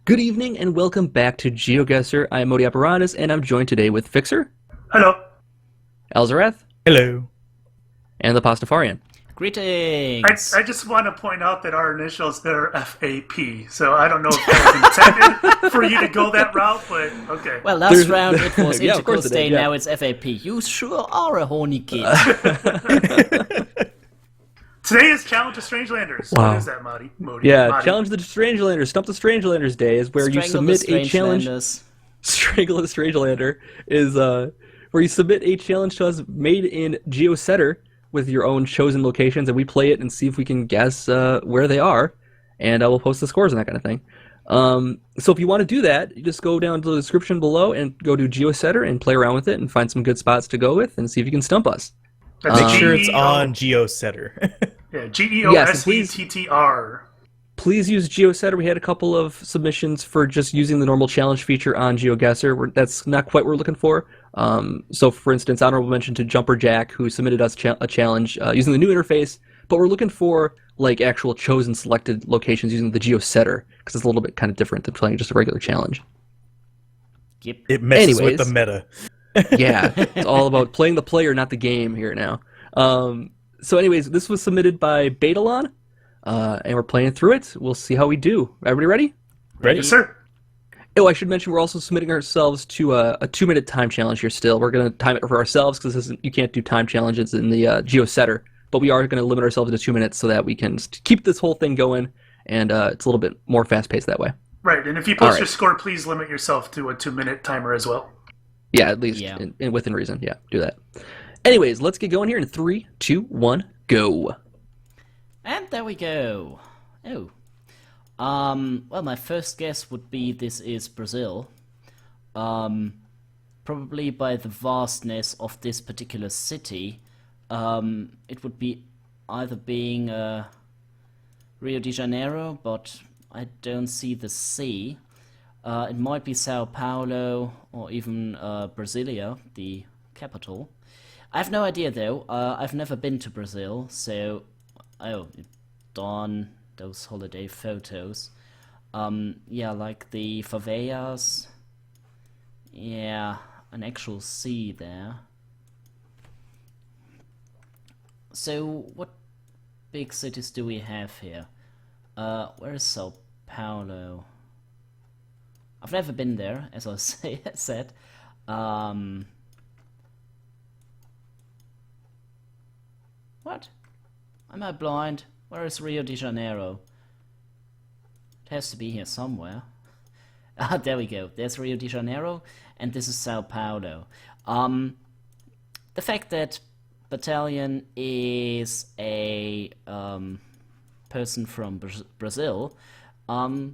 Good evening and welcome back to GeoGuessr. I am Modi Apparatus and I'm joined today with Fixer, Hello. Elzareth, Hello. and the Pastafarian. Greetings! I just want to point out that our initials are FAP, so I don't know if that was intended for you to go that route, but okay. Well, last round it was Yeah, of course Intercourse it Day, did, yeah. now it's FAP. You sure are a horny kid. Today is Challenge to Strangelanders. Wow. What is that, Modi? Yeah, Challenge the Strangelanders, Stump the Strangelanders Day is where you Strangle the submit a challenge. Strangelanders. Strangle the Strangelander is where you submit a challenge to us made in GeoGuessr with your own chosen locations, and we play it and see if we can guess where they are, and I will post the scores and that kind of thing. So if you want to do that, you just go down to the description below and go to GeoGuessr and play around with it and find some good spots to go with and see if you can stump us. That's Make sure it's GEO on GeoGuessr. Yeah, GeoSettr. Please use GeoGuessr. We had a couple of submissions for just using the normal challenge feature on GeoGuessr. That's not quite what we're looking for. So, for instance, honorable mention to Jumper Jack, who submitted us a challenge using the new interface, but we're looking for like actual chosen selected locations using the GeoGuessr because it's a little bit kind of different than playing just a regular challenge. Yep. It messes Anyways. with the meta. Yeah, it's all about playing the player, not the game here now. So anyways, this was submitted by Baitalon, and we're playing through it. We'll see how we do. Everybody ready? Ready? Yes, sir. Oh, I should mention we're also submitting ourselves to a 2-minute time challenge here still. We're going to time it for ourselves because you can't do time challenges in the GeoGuessr, but we are going to limit ourselves to 2 minutes so that we can keep this whole thing going, and it's a little bit more fast-paced that way. Right, and if you post All your right. score, please limit yourself to a 2-minute timer as well. Yeah, at least Yeah. in within reason. Yeah, do that. Anyways, let's get going here in 3, 2, 1, go. And there we go. Oh. Well, my first guess would be this is Brazil. Probably by the vastness of this particular city, it would be either being Rio de Janeiro, but I don't see the sea. It might be Sao Paulo or even Brasilia, the capital. I have no idea though. I've never been to Brazil, so darn those holiday photos. Yeah, like the favelas. Yeah, an actual sea there. So, what big cities do we have here? Where is Sao Paulo? I've never been there, as I said. What? Am I blind? Where is Rio de Janeiro? It has to be here somewhere. Ah, there we go. There's Rio de Janeiro, and this is Sao Paulo. The fact that Baitalon is a person from Brazil, I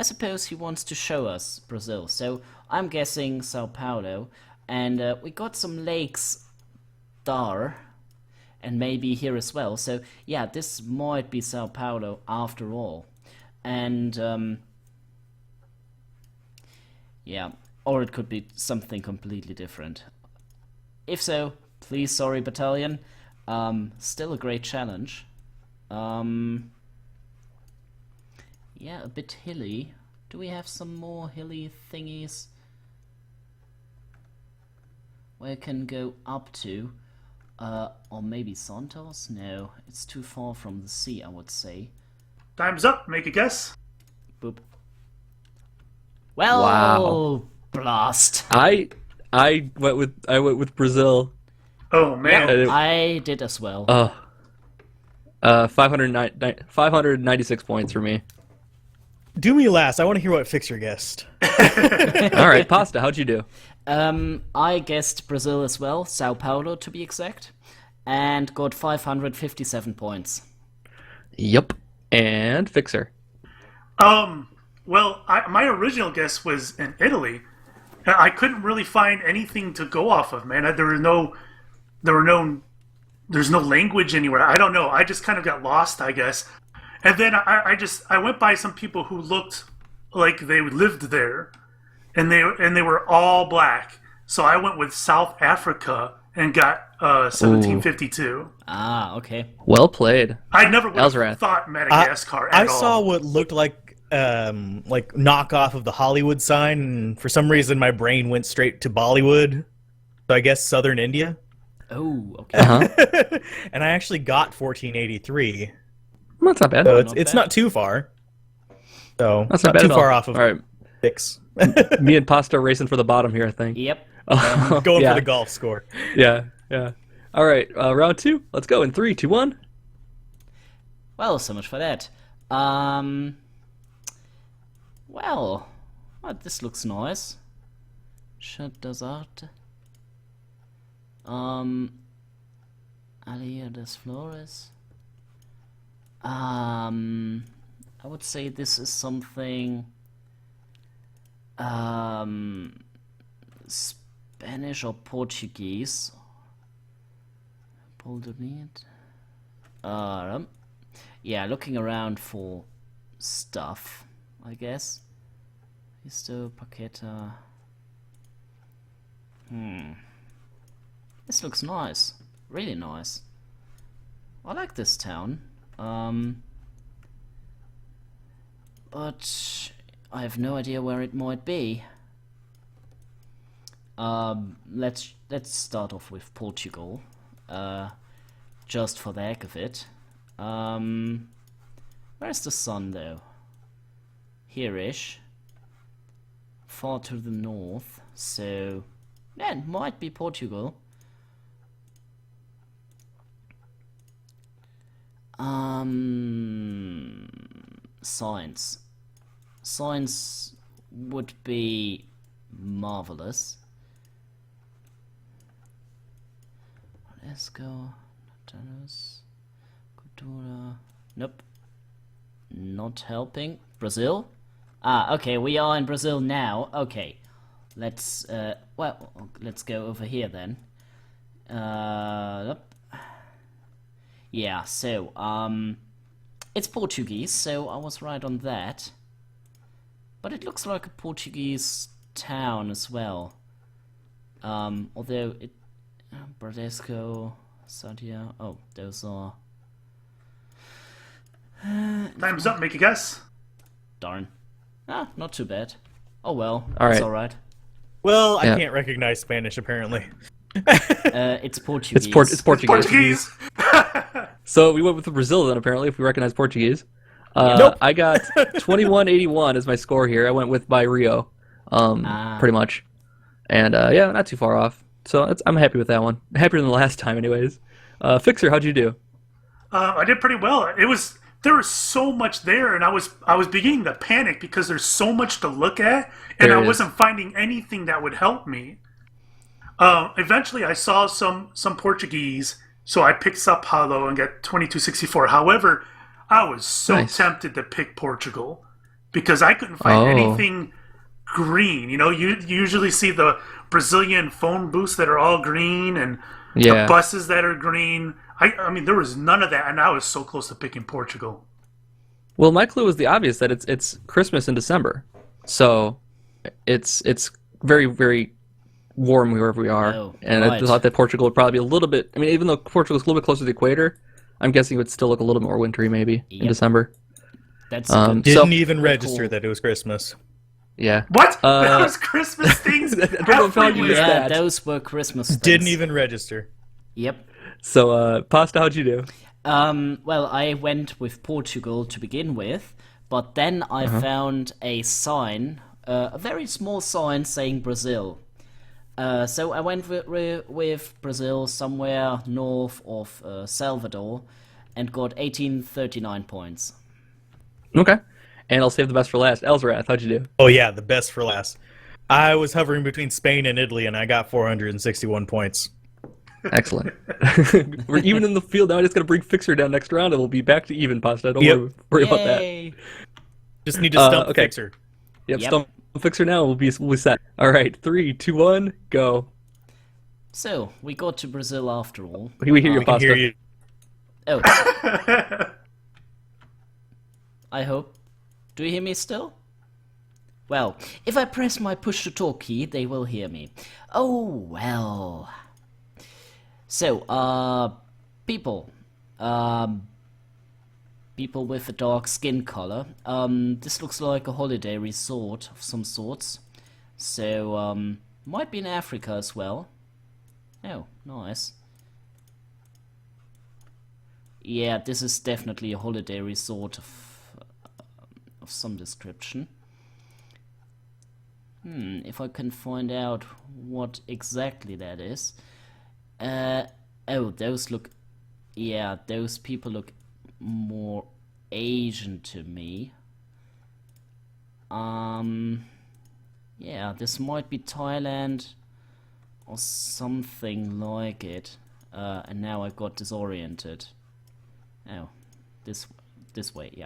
suppose he wants to show us Brazil. So I'm guessing Sao Paulo, and we got some lakes there, and maybe here as well. So yeah, this might be Sao Paulo after all. And yeah, or it could be something completely different. If so, please, sorry, Baitalon. Still a great challenge. Yeah, a bit hilly. Do we have some more hilly thingies where I can go up to? Or maybe Santos? No, it's too far from the sea, I would say. Time's up. Make a guess. Boop. Well, Wow. blast. I went with Brazil. Oh, man. Yeah. I did as well. 596 points for me. Do me last. I want to hear what Fixer guessed. All right, Pasta, how'd you do? I guessed Brazil as well, Sao Paulo to be exact, and got 557 points. Yep. And Fixer. Well, my original guess was in Italy. I couldn't really find anything to go off of, man. There's no language anywhere. I don't know. I just kind of got lost, I guess. And then I went by some people who looked like they lived there, and they were all black. So I went with South Africa and got 1752. Ah, okay. Well played. I never would have Elzareth. thought Madagascar at I all. saw what looked like like knockoff of the Hollywood sign, and for some reason my brain went straight to Bollywood. So I guess southern India. Oh, okay. Uh-huh. And I actually got 1483. Well, that's not bad. So Not it's bad. not too far. So That's not not bad too at all. far off of All right. 6. Me and Pasta racing for the bottom here, I think. Yep. Going Yeah. for the golf score. Yeah, yeah. All right, round 2. Let's go in 3, 2, 1. Well, so much for that. Well, this looks nice. Chat Desert. Alia des Flores. I would say this is something Spanish or Portuguese. Yeah, looking around for stuff, I guess. Histo Paqueta. This looks nice. Really nice. I like this town. But I have no idea where it might be. Let's start off with Portugal. Just for the heck of it. Where's the sun though? Here-ish. Far to the north, so yeah, it might be Portugal. Science. Science would be marvelous. Let's go. Cultura. Nope. Not helping. Brazil? Ah, okay, we are in Brazil now. Okay. Let's well, let's go over here then. Yep. Yeah, so it's Portuguese, so I was right on that. But it looks like a Portuguese town as well. Although it Bradesco, Sadia. Oh, those are. Time's up. Make a guess. Darn. Ah, not too bad. Oh well, All it's right. alright. Well, Yeah. I can't recognize Spanish apparently. It's Portuguese. It's Portuguese. Portuguese. So we went with Brazil then, apparently, if we recognize Portuguese. Nope. I got 2181 as my score here. I went with by Rio, pretty much. And yeah, not too far off. So I'm happy with that one. Happier than the last time, anyways. Fixer, how'd you do? I did pretty well. There was so much there, and I was beginning to panic because there's so much to look at, and There I is. wasn't finding anything that would help me. Eventually, I saw some Portuguese, so I picked Sao Paulo and got 2264. However, I was so Nice. tempted to pick Portugal because I couldn't find Oh. anything green. You know, you usually see the Brazilian phone booths that are all green and Yeah. the buses that are green. I mean, there was none of that, and I was so close to picking Portugal. Well, my clue was the obvious that it's Christmas in December, so it's very very warm wherever we are, Oh, and I right. thought that Portugal would probably be a little bit. I mean, even though Portugal's a little bit closer to the equator, I'm guessing it would still look a little more wintry maybe in Yep. December. That's Um, good. So- Didn't even register cool. that it was Christmas. Yeah. What? Uh, There was Christmas things I don't know if I everywhere. used Yeah, that. those were Christmas things. Didn't even register. Yep. So, Pasta, how'd you do? Well, I went with Portugal to begin with, but then I found a sign, a very small sign saying Brazil. So I went with Brazil somewhere north of Salvador and got 1839 points. Okay. And I'll save the best for last. Elsrath, how'd you do? Oh yeah, the best for last. I was hovering between Spain and Italy, and I got 461 points. Excellent. We're even in the field now. I just got to bring Fixer down next round, and we'll be back to even, Pasta. Don't Yep. worry about that. Yay! Just need to stump okay. Fixer. Yep, Yep. Stump Fixer now. We'll be set. All right, 3, 2, 1, go. So, we got to Brazil after all. We hear you, I can Pasta. hear you. Oh. I hope. Do you hear me still? Well, if I press my push to talk key, they will hear me. Oh, well. So, people, people with a dark skin color. This looks like a holiday resort of some sorts. So, might be in Africa as well. Oh, nice. Yeah, this is definitely a holiday resort of some description. If I can find out what exactly that is. Oh, those look... Yeah, those people look more Asian to me. Yeah, this might be Thailand or something like it. And now I got disoriented. Oh, this way, yeah.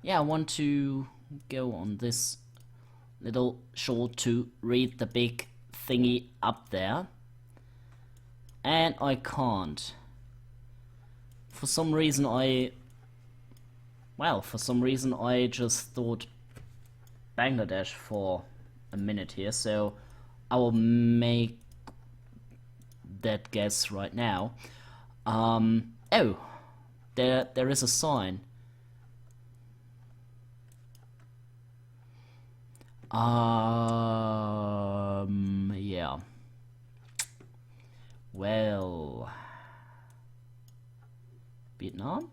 Yeah, I want to go on this little shore to read the big thingy up there. And I can't. For some reason I just thought Bangladesh for a minute here, so I will make that guess right now. Oh, there is a sign. Yeah. Well, Vietnam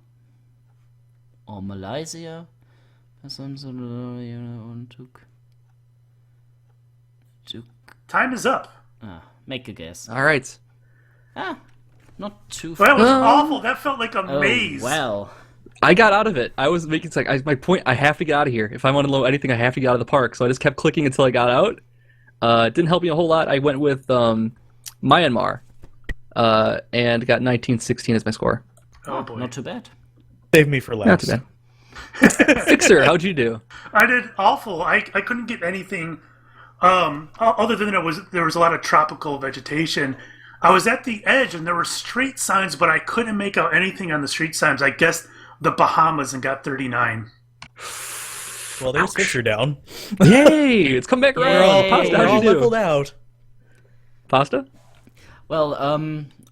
or Malaysia? Time is up. Make a guess. All right. Not too Well, that was Um, awful. That felt like a Oh, maze. well. I got out of it. I was making my point. I have to get out of here. If I want to know anything, I have to get out of the park. So I just kept clicking until I got out. It didn't help me a whole lot. I went with Myanmar, and got 1916 as my score. Oh boy. Not too bad. Save me for last. Not too bad. Fixer, how'd you do? I did awful. I couldn't get anything other than there was a lot of tropical vegetation. I was at the edge and there were street signs, but I couldn't make out anything on the street signs. I guessed the Bahamas and got 39. Well, there's Fixer down. Yay! It's come back around. Yay. Pasta, We're all how'd you leveled do? out. Pasta? Well,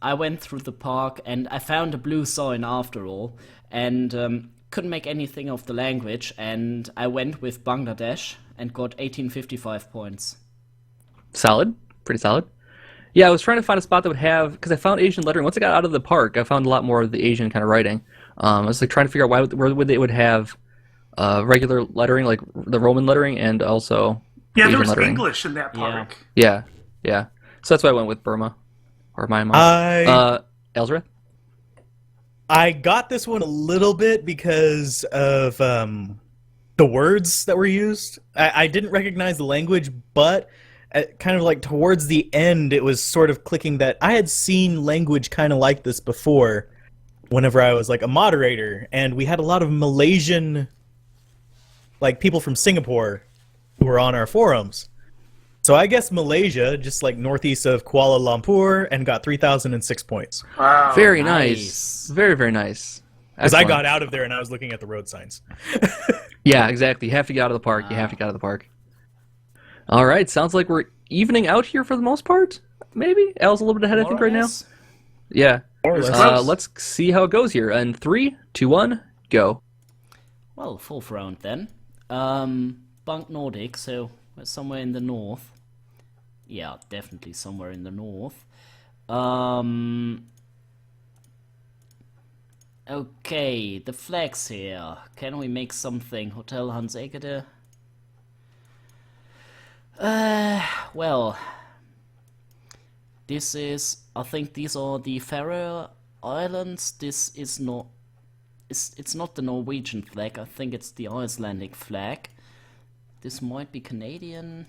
I went through the park and I found a blue sign after all, and couldn't make anything of the language, and I went with Bangladesh and got 1855 points. Solid. Pretty solid. Yeah, I was trying to find a spot that would have, because I found Asian lettering. Once I got out of the park, I found a lot more of the Asian kind of writing. I was like trying to figure out where they would have regular lettering, like the Roman lettering, and also Yeah, Asian there was lettering. English in that park. Yeah. So that's why I went with Burma or Myanmar. Elsrith? I got this one a little bit because of the words that were used. I didn't recognize the language, but kind of like towards the end, it was sort of clicking that I had seen language kind of like this before whenever I was like a moderator, and we had a lot of Malaysian, like people from Singapore who were on our forums. So I guess Malaysia, just like northeast of Kuala Lumpur, and got 3,006 points. Wow. Very nice. nice. Very, very nice. Because I Excellent. got out of there and I was looking at the road signs. Yeah, exactly. You have to get out of the park. You have to get out of the park. All right. Sounds like we're evening out here for the most part. Maybe Al's a little bit ahead, I think, right now. Yeah. More or less. Close. Let's see how it goes here. And 3, 2, 1, go. Well, fourth round then. Bunk Nordic, so we're somewhere in the north. Yeah, definitely somewhere in the north. Okay, the flags here. Can we make something? Hotel Hans Egede? Well, this is, I think these are the Faroe Islands. This is not, it's not the Norwegian flag. I think it's the Icelandic flag. This might be Canadian.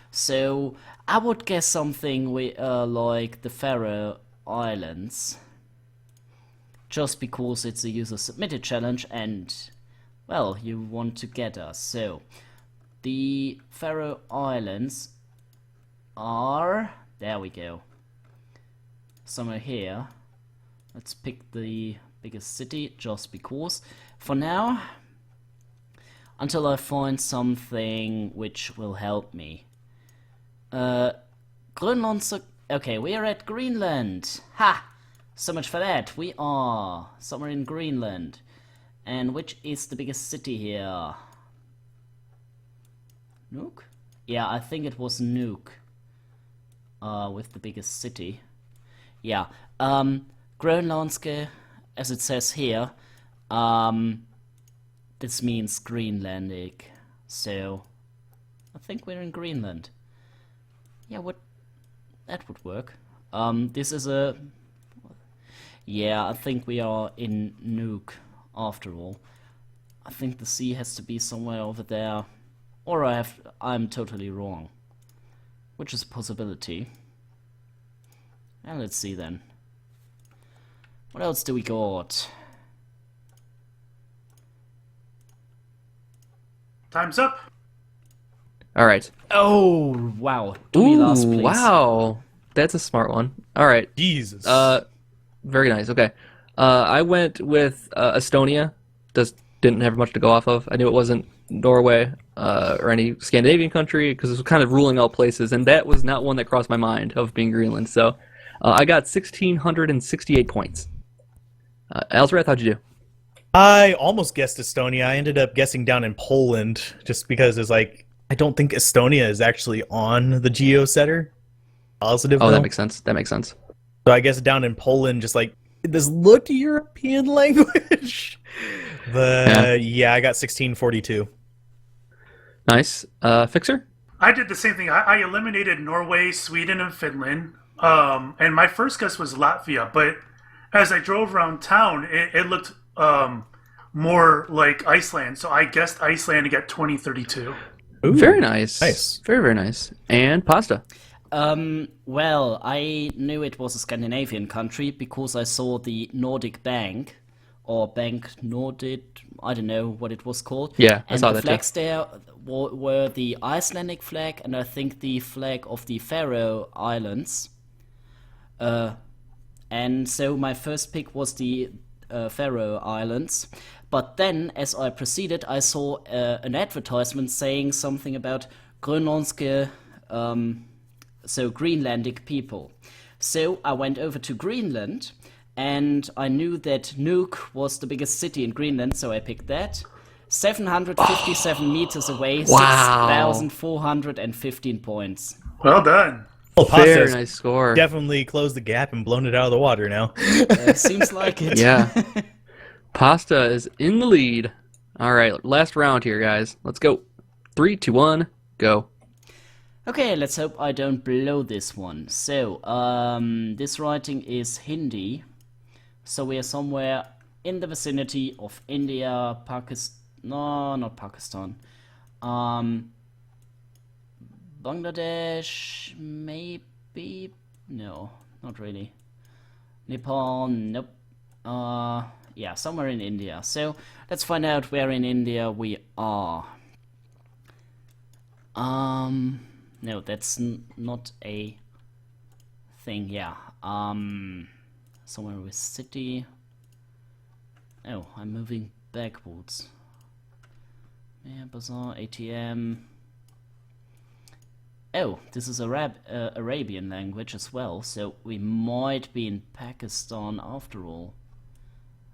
So I would guess something with, like the Faroe Islands. Just because it's a user submitted challenge and, well, you want to get us. So the Faroe Islands are, there we go, somewhere here. Let's pick the biggest city just because. For now, until I find something which will help me. Greenland, okay, we are at Greenland. Ha! So much for that. We are somewhere in Greenland. And which is the biggest city here? Nuuk? Yeah, I think it was Nuuk. With the biggest city. Yeah. Grönlandske, as it says here, this means Greenlandic. So, I think we're in Greenland. Yeah, that would work. This is a... Yeah, I think we are in Nuuk, after all. I think the sea has to be somewhere over there. Or I'm totally wrong. Which is a possibility. And let's see then. What else do we got? Time's up. All right. Oh, wow. Do me last, please. Wow. That's a smart one. All right. Jesus. Very nice. Okay. I went with Estonia. Just didn't have much to go off of. I knew it wasn't Norway or any Scandinavian country because it was kind of ruling out places, and that was not one that crossed my mind of being Greenland. So I got 1,668 points. Alzrath, how'd you do? I almost guessed Estonia. I ended up guessing down in Poland just because it's like, I don't think Estonia is actually on the GeoGuessr. Positive. Oh, though. that makes sense. That makes sense. So I guess down in Poland, just like, this looked European language. But yeah, I got 1642. Nice. Fixer? I did the same thing. I eliminated Norway, Sweden, and Finland. And my first guess was Latvia, but as I drove around town, it looked more like Iceland. So I guessed Iceland to get 2032. Ooh, Very nice. Nice. Very, very nice. And Pasta. Well, I knew it was a Scandinavian country because I saw the Nordic Bank, or Bank Nordic, I don't know what it was called. Yeah, I and saw the that, too. flags there were the Icelandic flag and I think the flag of the Faroe Islands. And so my first pick was the Faroe Islands. But then, as I proceeded, I saw an advertisement saying something about Grönlandske, so Greenlandic people. So I went over to Greenland, and I knew that Nuuk was the biggest city in Greenland, so I picked that. 757 meters away, Wow. 6,415 points. Well done. Well, Very Pasta's nice score. definitely closed the gap and blown it out of the water now. Seems like it. Yeah. Pasta is in the lead. All right, last round here, guys. Let's go. 3, 2, 1, go. Okay, let's hope I don't blow this one. So, this writing is Hindi. So we are somewhere in the vicinity of India, Pakistan. No, not Pakistan. Bangladesh, maybe? No, not really. Nepal, nope. Yeah, somewhere in India. So, let's find out where in India we are. No, that's not a thing, yeah. Somewhere with city. Oh, I'm moving backwards. Yeah, bazaar, ATM. Oh, this is Arabian language as well, so we might be in Pakistan after all.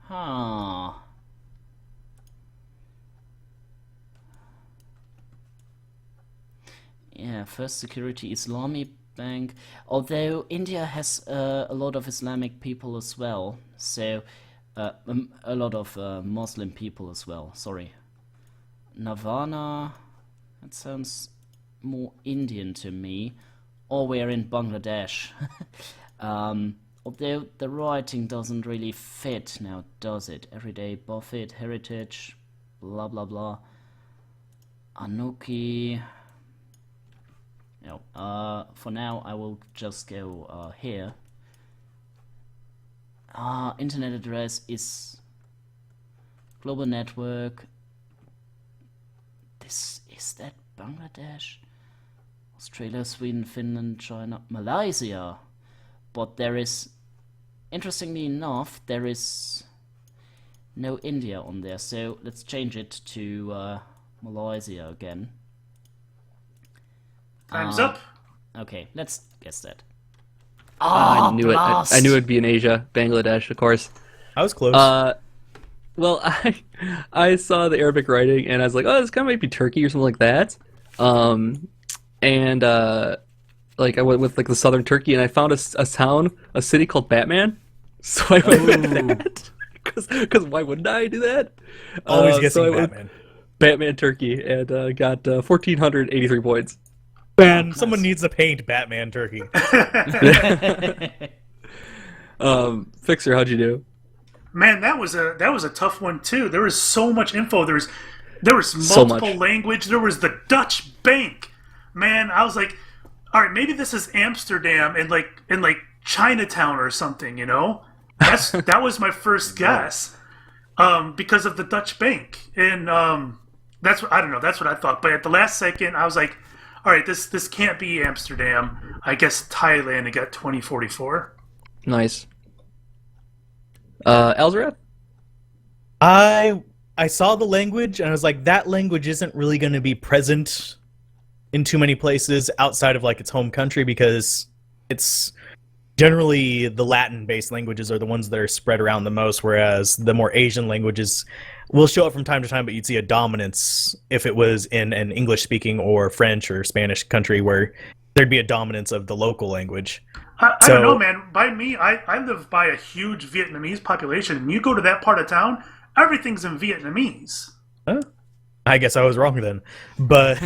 Huh. Yeah, First Security Islamic Bank. Although India has a lot of Islamic people as well, so a lot of Muslim people as well. Sorry, Navana. That sounds more Indian to me. Or we're in Bangladesh. Although the writing doesn't really fit now, does it? Everyday Buffett, Heritage, blah blah blah. Anuki. No, for now I will just go here. Internet address is global network. Is that Bangladesh? Australia, Sweden, Finland, China, Malaysia. But there is, interestingly enough, there is no India on there. So let's change it to Malaysia again. Time's up. Okay, let's guess that. I knew it. blast. I knew it'd be in Asia, Bangladesh, of course. I was close. Well, I saw the Arabic writing and I was like, oh, this kind of might be Turkey or something like that. And like I went with like the southern Turkey and I found a town, a city called Batman. So I went with that. Because why wouldn't I do that? Always so guessing I went Batman. Batman Turkey and got 1,483 points. Man, someone needs to paint Batman Turkey. Fixer, how'd you do? Man, that was a tough one too. There was so much info. There was So multiple much. language. There was the Dutch bank. Man, I was like, all right, maybe this is Amsterdam in like Chinatown or something. You know, that was my first guess because of the Dutch bank, and that's what I don't know. That's what I thought. But at the last second, I was like, all right, this can't be Amsterdam. I guess Thailand. It got 2044. Nice. Elzarath? I saw the language and I was like, that language isn't really going to be present in too many places outside of like its home country because it's generally the Latin-based languages are the ones that are spread around the most, whereas the more Asian languages will show up from time to time, but you'd see a dominance if it was in an English-speaking or French or Spanish country where there'd be a dominance of the local language. I don't know, man. By me, I live by a huge Vietnamese population. And you go to that part of town, everything's in Vietnamese. Huh? I guess I was wrong then. But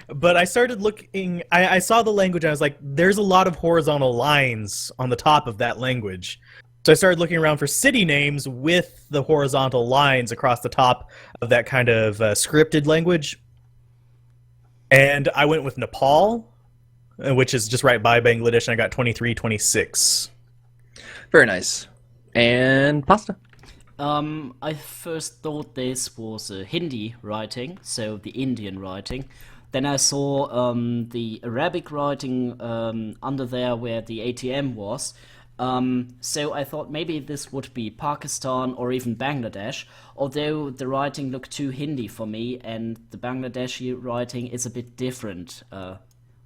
but I started looking, I saw the language and I was like, there's a lot of horizontal lines on the top of that language. So I started looking around for city names with the horizontal lines across the top of that kind of scripted language. And I went with Nepal, which is just right by Bangladesh, and I got 2326. Very nice. And Pasta? I first thought this was a Hindi writing, so the Indian writing. Then I saw the Arabic writing under there where the ATM was. So I thought maybe this would be Pakistan or even Bangladesh, although the writing looked too Hindi for me, and the Bangladeshi writing is a bit different,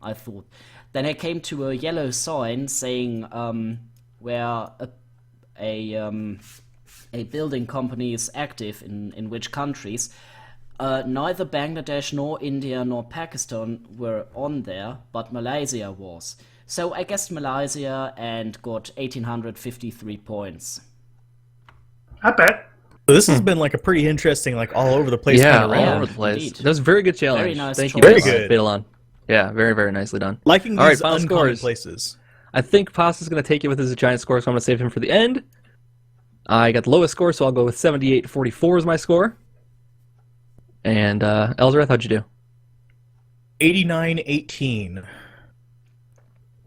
I thought. Then I came to a yellow sign saying where a building company is active in which countries. Neither Bangladesh nor India nor Pakistan were on there, but Malaysia was. So I guessed Malaysia and got 1,853 points. I bet. So this has been like a pretty interesting, like all over the place Yeah, kind of all round. over the place. indeed. That was a very good challenge. Very nice Thank you, choice. Very good. Baitalon. Yeah, very, very nicely done. Liking All right, these final uncommon scores. places. I think Pasta's going to take it with his giant score, so I'm going to save him for the end. I got the lowest score, so I'll go with 78.44 is my score. And Elzarath, how'd you do? 89-18.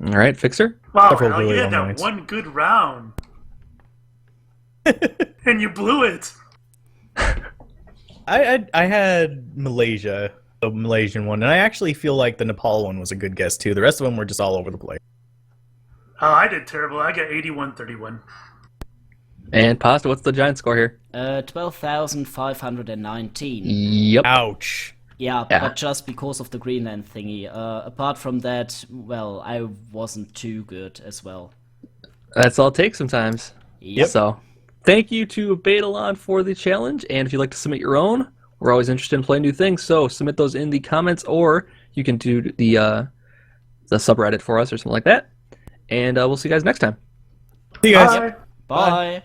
All right, Fixer? Wow, Several Al, you really had long that nights. one good round. And you blew it. I had Malaysia, the Malaysian one, and I actually feel like the Nepal one was a good guess too. The rest of them were just all over the place. Oh, I did terrible. I got 81-31. And Pasta, what's the giant score here? 12,519. Yep. Ouch. Yeah, Yeah. but just because of the Greenland thingy. Apart from that, well, I wasn't too good as well. That's all it takes sometimes. Yep. So, thank you to Baitalon for the challenge, and if you'd like to submit your own, we're always interested in playing new things, so submit those in the comments, or you can do the subreddit for us or something like that. And we'll see you guys next time. See you guys. Bye. Bye.